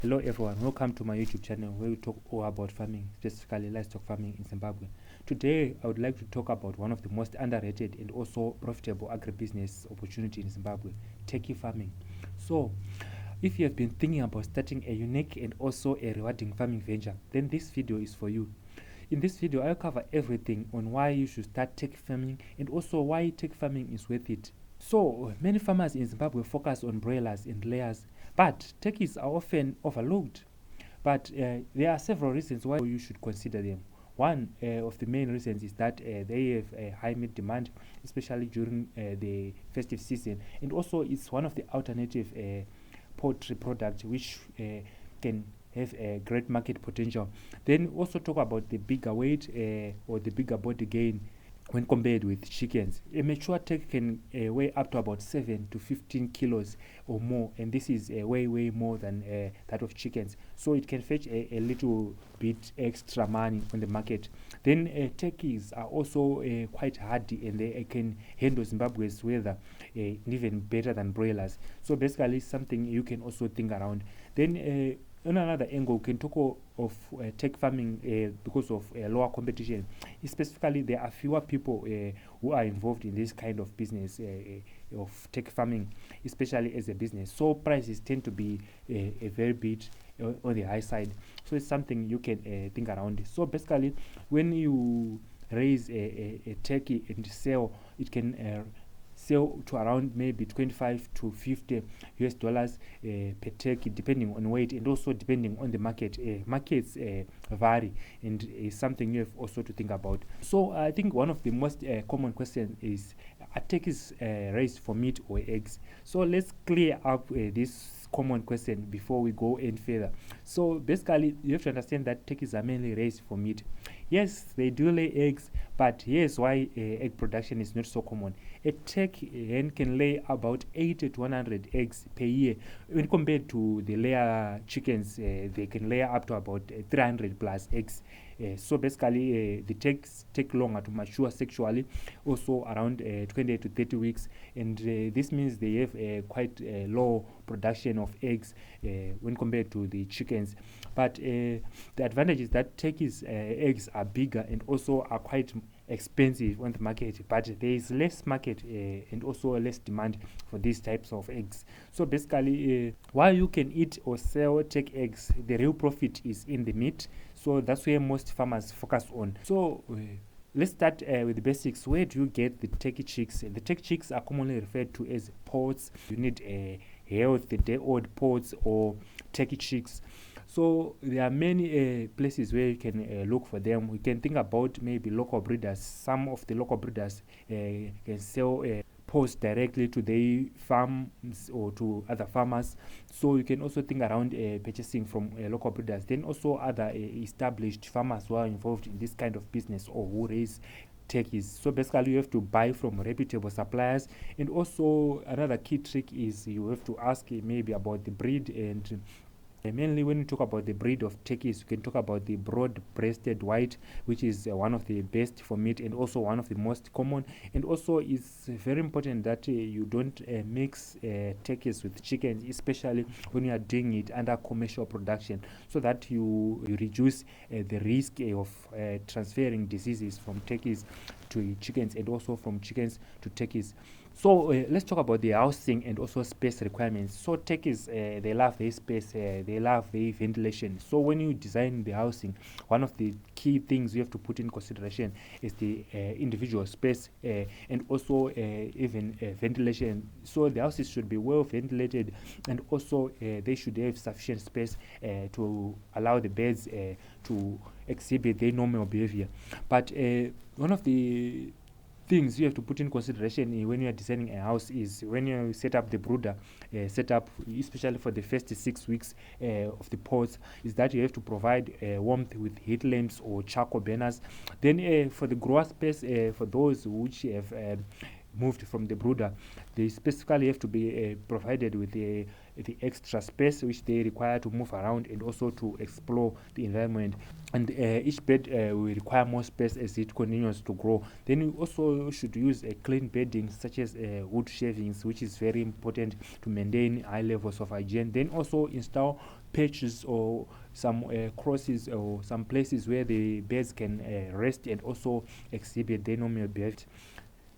Hello everyone, welcome to my YouTube channel where we talk all about farming, specifically livestock farming in Zimbabwe. Today I would like to talk about one of the most underrated and also profitable agribusiness opportunity in Zimbabwe, turkey farming. So if you have been thinking about starting a unique and also a rewarding farming venture, then this video is for you. In this video I'll cover everything on why you should start turkey farming and also why turkey farming is worth it. So many farmers in Zimbabwe focus on broilers and layers, but turkeys are often overlooked. But there are several reasons why you should consider them. One of the main reasons is that they have a high meat demand, especially during the festive season, and also it's one of the alternative poultry products which can have a great market potential. Then also talk about the bigger weight or the bigger body gain when compared with chickens. A mature turkey can weigh up to about 7 to 15 kilos or more, and this is way more than that of chickens, so it can fetch a little bit extra money on the market. Then turkeys are also quite hardy, and they can handle Zimbabwe's weather even better than broilers, so basically something you can also think around. Then on another angle, we can talk of turkey farming because of lower competition. Specifically, there are fewer people who are involved in this kind of business of turkey farming, especially as a business. So prices tend to be a very bit on the high side. So it's something you can think around. So basically, when you raise a turkey and sell, it can sell to around maybe 25 to 50 US dollars per turkey, depending on weight and also depending on the market. Markets vary, and is something you have also to think about. So I think one of the most common questions is, are turkeys raised for meat or eggs? So let's clear up this common question before we go any further. So basically, you have to understand that turkeys are mainly raised for meat. Yes, they do lay eggs, but here's why egg production is not so common. A turkey hen can lay about 80 to 100 eggs per year. When compared to the layer chickens, they can lay up to about 300 plus eggs. So basically, the turkeys take longer to mature sexually, also around 20 to 30 weeks, and this means they have quite low production of eggs when compared to the chickens. But the advantage is that turkeys' eggs are bigger and also are quite expensive on the market, but there is less market and also less demand for these types of eggs. So basically, while you can eat or sell turkey eggs, the real profit is in the meat, so that's where most farmers focus on. So let's start with the basics. Where do you get the turkey chicks? The turkey chicks are commonly referred to as poults. You need a healthy day-old poults or turkey chicks. So there are many places where you can look for them. We can think about maybe local breeders. Some of the local breeders can sell poults directly to their farms or to other farmers. So you can also think around purchasing from local breeders. Then also other established farmers who are involved in this kind of business or who raise turkeys. So basically you have to buy from reputable suppliers. And also another key trick is you have to ask maybe about the breed, and mainly when we talk about the breed of turkeys, we can talk about the broad-breasted white, which is one of the best for meat and also one of the most common. And also it's very important that you don't mix turkeys with chickens, especially when you are doing it under commercial production, so that you reduce the risk of transferring diseases from turkeys to chickens and also from chickens to turkeys. So let's talk about the housing and also space requirements. So turkeys, they love their space, they love their ventilation. So when you design the housing, one of the key things you have to put in consideration is the individual space and also even ventilation. So the houses should be well ventilated, and also they should have sufficient space to allow the birds to exhibit their normal behavior. But one of the things you have to put in consideration when you are designing a house is when you set up the brooder setup, especially for the first 6 weeks of the pods, is that you have to provide warmth with heat lamps or charcoal burners. Then for the grower space, for those which have moved from the brooder, they specifically have to be provided with the extra space which they require to move around and also to explore the environment. And each bed will require more space as it continues to grow. Then you also should use a clean bedding such as wood shavings, which is very important to maintain high levels of hygiene. Then also install perches or some crosses or some places where the birds can rest and also exhibit their normal behavior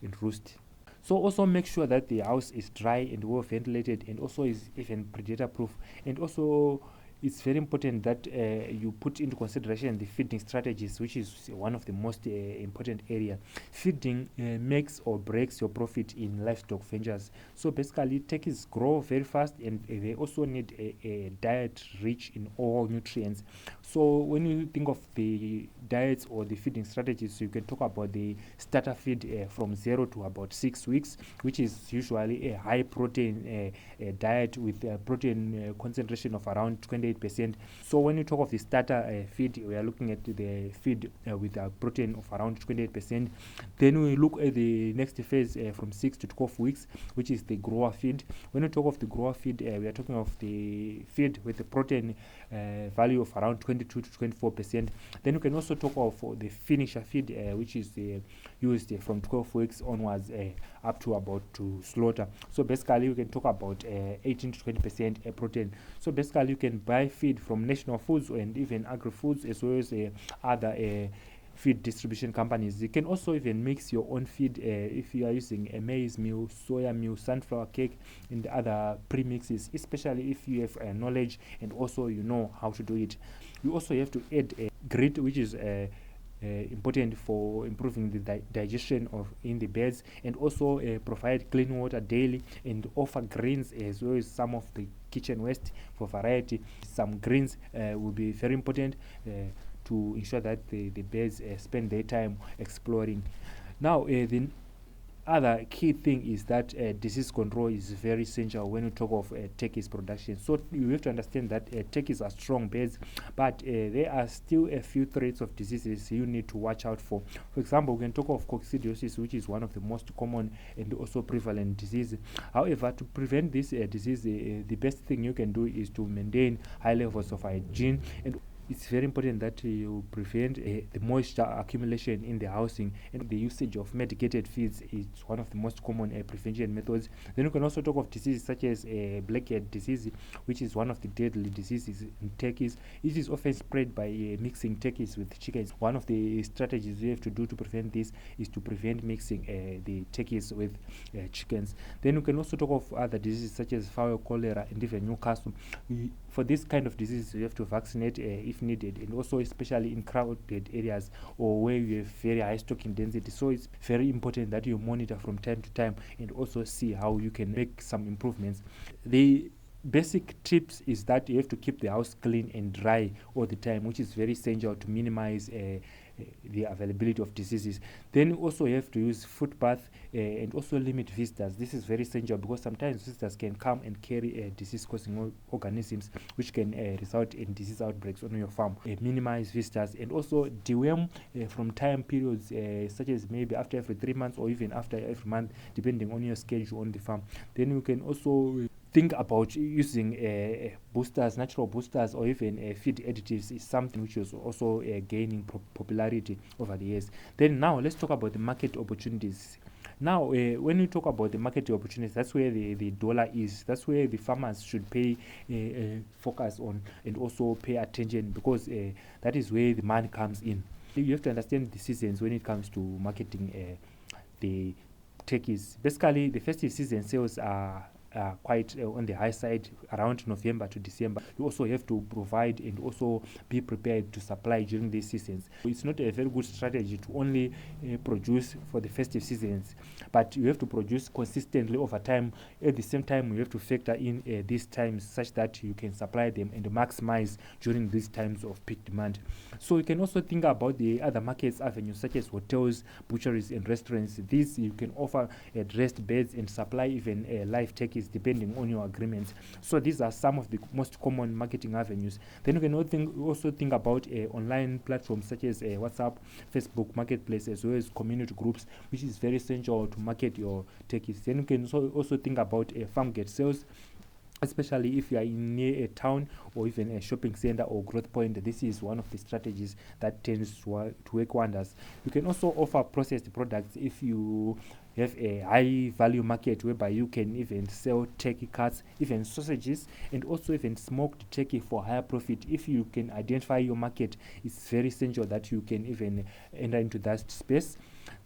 and roost. So also make sure that the house is dry and well ventilated and also is even predator proof. And also it's very important that you put into consideration the feeding strategies, which is one of the most important area. Feeding makes or breaks your profit in livestock ventures. So basically turkeys grow very fast and they also need a diet rich in all nutrients. So when you think of the diets or the feeding strategies, you can talk about the starter feed from 0 to about 6 weeks, which is usually a high protein diet with a protein concentration of around 28%. So when you talk of the starter feed, we are looking at the feed with a protein of around 28%. Then we look at the next phase from 6 to 12 weeks, which is the grower feed. When we talk of the grower feed, we are talking of the feed with the protein value of around 22 to 24%. Then you can also talk of the finisher feed, which is used from 12 weeks onwards up to about to slaughter. So basically you can talk about 18 to 20% protein. So basically you can buy feed from national foods and even agri-foods as well as other feed distribution companies. You can also even mix your own feed if you are using a maize meal, soya meal, sunflower cake and other premixes, especially if you have knowledge and also you know how to do it. You also have to add grit, which is important for improving the digestion of in the birds, and also provide clean water daily and offer greens as well as some of the kitchen waste for variety. Some greens will be very important to ensure that the birds spend their time exploring. Now the other key thing is that disease control is very essential when we talk of turkeys production. So you have to understand that turkeys are strong birds, but there are still a few threats of diseases you need to watch out for. For example, we can talk of coccidiosis, which is one of the most common and also prevalent disease. However, to prevent this disease, the best thing you can do is to maintain high levels of hygiene, and it's very important that you prevent the moisture accumulation in the housing, and the usage of medicated feeds is one of the most common prevention methods. Then you can also talk of diseases such as blackhead disease, which is one of the deadly diseases in turkeys. It is often spread by mixing turkeys with chickens. One of the strategies you have to do to prevent this is to prevent mixing the turkeys with chickens. Then you can also talk of other diseases such as fowl cholera and even Newcastle. For this kind of disease, you have to vaccinate if needed, and also especially in crowded areas or where you have very high stocking density. So it's very important that you monitor from time to time and also see how you can make some improvements. The basic tips is that you have to keep the house clean and dry all the time, which is very essential to minimize the availability of diseases. Then also you have to use foot bath and also limit visitors. This is very essential because sometimes visitors can come and carry disease causing organisms, which can result in disease outbreaks on your farm. Minimize visitors and also deworm from time periods such as maybe after every 3 months or even after every month, depending on your schedule on the farm. Then you can also think about using boosters, natural boosters, or even feed additives is something which is also gaining popularity over the years. Then now let's talk about the market opportunities. Now, when we talk about the market opportunities, that's where the dollar is. That's where the farmers should pay focus on and also pay attention, because that is where the money comes in. You have to understand the seasons when it comes to marketing the turkeys. Basically, the festive season sales are quite on the high side around November to December. You also have to provide and also be prepared to supply during these seasons. It's not a very good strategy to only produce for the festive seasons, but you have to produce consistently over time. At the same time, you have to factor in these times such that you can supply them and maximize during these times of peak demand. So you can also think about the other markets avenues such as hotels, butcheries and restaurants. These you can offer dressed beds and supply even live turkeys turkeys depending on your agreements. So these are some of the most common marketing avenues. Then you can also think about online platforms such as WhatsApp, Facebook Marketplace, as well as community groups, which is very essential to market your turkeys. Then you can also think about farm gate sales, especially if you are near a town or even a shopping center or growth point. This is one of the strategies that tends to work wonders. You can also offer processed products if you have a high value market, whereby you can even sell turkey cuts, even sausages, and also even smoked turkey for higher profit. If you can identify your market, it's very essential that you can even enter into that space.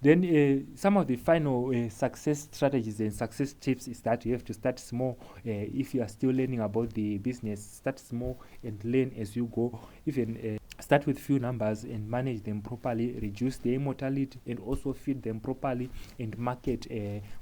Then some of the final success strategies and success tips is that you have to start small. If you are still learning about the business, start small and learn as you go. Even start with few numbers and manage them properly, reduce their mortality, and also feed them properly and market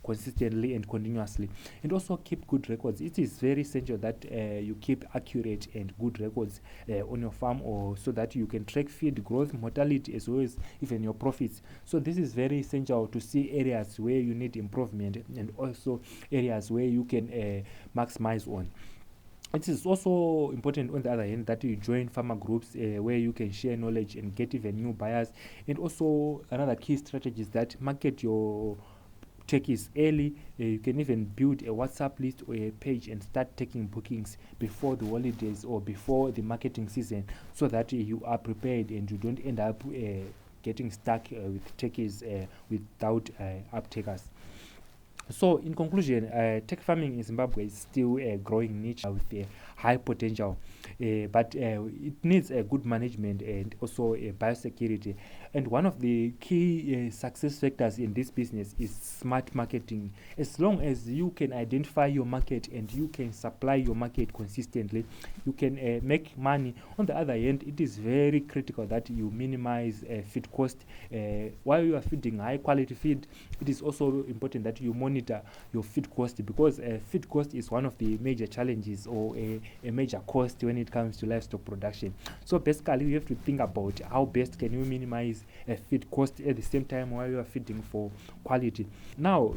consistently and continuously. And also keep good records. It is very essential that you keep accurate and good records on your farm, or so that you can track feed growth, mortality, as well as even your profits. So this is very essential to see areas where you need improvement and also areas where you can maximize on. It is also important, on the other hand, that you join farmer groups where you can share knowledge and get even new buyers. And also another key strategy is that market your turkeys early. You can even build a WhatsApp list or a page and start taking bookings before the holidays or before the marketing season, so that you are prepared and you don't end up getting stuck with turkeys without uptakers. So, in conclusion, tech farming in Zimbabwe is still a growing niche with high potential, but it needs a good management and also biosecurity. And one of the key success factors in this business is smart marketing. As long as you can identify your market and you can supply your market consistently, you can make money. On the other hand, it is very critical that you minimize feed cost. While you are feeding high quality feed, it is also important that you monitor your feed cost, because feed cost is one of the major challenges or a major cost when it comes to livestock production. So basically, you have to think about how best can you minimize feed cost at the same time while you are feeding for quality. Now,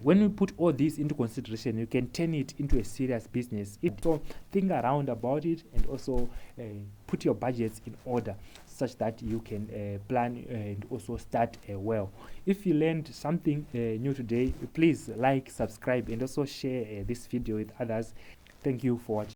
when we put all this into consideration, you can turn it into a serious business. So think around about it, and also put your budgets in order, such that you can plan and also start well. If you learned something new today, please like, subscribe, and also share this video with others. Thank you for watching.